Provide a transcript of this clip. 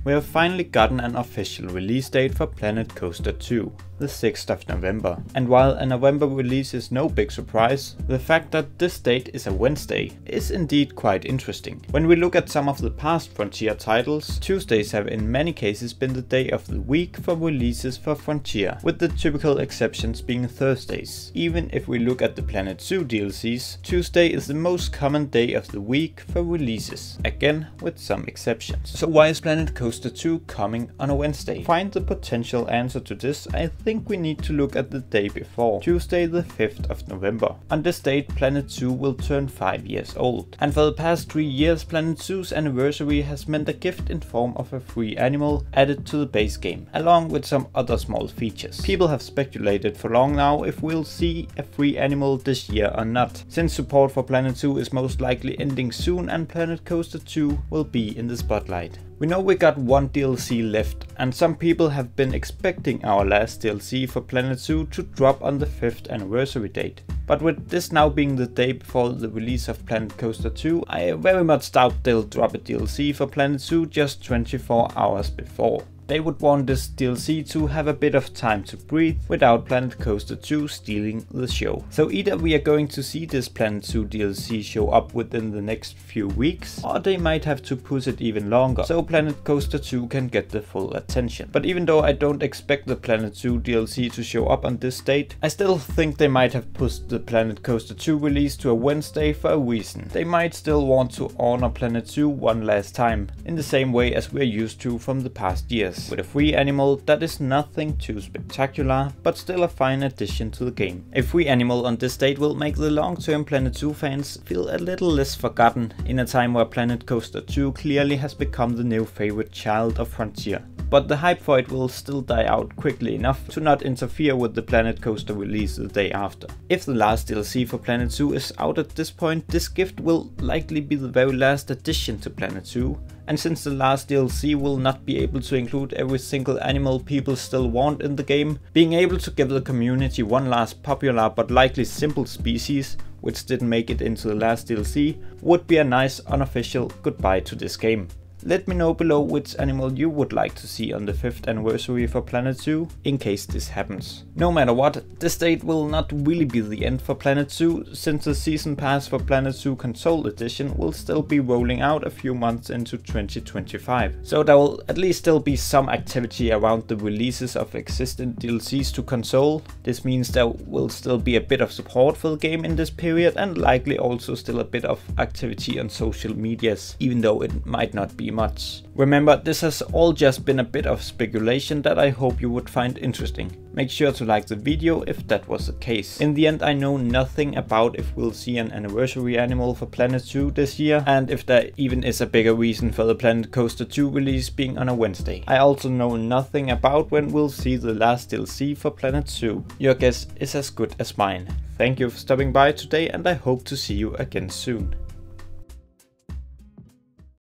We have finally gotten an official release date for Planet Coaster 2, the 6th of November. And while a November release is no big surprise, the fact that this date is a Wednesday is indeed quite interesting. When we look at some of the past Frontier titles, Tuesdays have in many cases been the day of the week for releases for Frontier, with the typical exceptions being Thursdays. Even if we look at the Planet Zoo DLCs, Tuesday is the most common day of the week for releases, again with some exceptions. So why is Planet Coaster 2 coming on a Wednesday? To find the potential answer to this, I think we need to look at the day before, Tuesday the 5th of November. On this date, Planet Zoo will turn 5 years old. And for the past 3 years, Planet Zoo's anniversary has meant a gift in form of a free animal added to the base game, along with some other small features. People have speculated for long now if we'll see a free animal this year or not, since support for Planet Zoo is most likely ending soon and Planet Coaster 2 will be in the spotlight. We know we got one DLC left, and some people have been expecting our last DLC for Planet Zoo to drop on the 5th anniversary date. But with this now being the day before the release of Planet Coaster 2, I very much doubt they'll drop a DLC for Planet Zoo just 24 hours before. They would want this DLC to have a bit of time to breathe without Planet Coaster 2 stealing the show. So either we are going to see this Planet Zoo DLC show up within the next few weeks, or they might have to push it even longer so Planet Coaster 2 can get the full attention. But even though I don't expect the Planet Zoo DLC to show up on this date, I still think they might have pushed the Planet Coaster 2 release to a Wednesday for a reason. They might still want to honor Planet Zoo one last time, in the same way as we're used to from the past years, with a free animal that is nothing too spectacular, but still a fine addition to the game. A free animal on this date will make the long-term Planet Zoo fans feel a little less forgotten in a time where Planet Coaster 2 clearly has become the new favorite child of Frontier. But the hype for it will still die out quickly enough to not interfere with the Planet Coaster release the day after. If the last DLC for Planet Zoo is out at this point, this gift will likely be the very last addition to Planet Zoo. And since the last DLC will not be able to include every single animal people still want in the game, being able to give the community one last popular but likely simple species, which didn't make it into the last DLC, would be a nice unofficial goodbye to this game. Let me know below which animal you would like to see on the 5th anniversary for Planet Zoo, in case this happens. No matter what, this date will not really be the end for Planet Zoo, since the season pass for Planet Zoo Console Edition will still be rolling out a few months into 2025. So there will at least still be some activity around the releases of existing DLCs to console. This means there will still be a bit of support for the game in this period, and likely also still a bit of activity on social medias, even though it might not be much. Remember, this has all just been a bit of speculation that I hope you would find interesting. Make sure to like the video if that was the case. In the end, I know nothing about if we'll see an anniversary animal for Planet Zoo this year, and if there even is a bigger reason for the Planet Coaster 2 release being on a Wednesday. I also know nothing about when we'll see the last DLC for Planet Zoo. Your guess is as good as mine. Thank you for stopping by today, and I hope to see you again soon.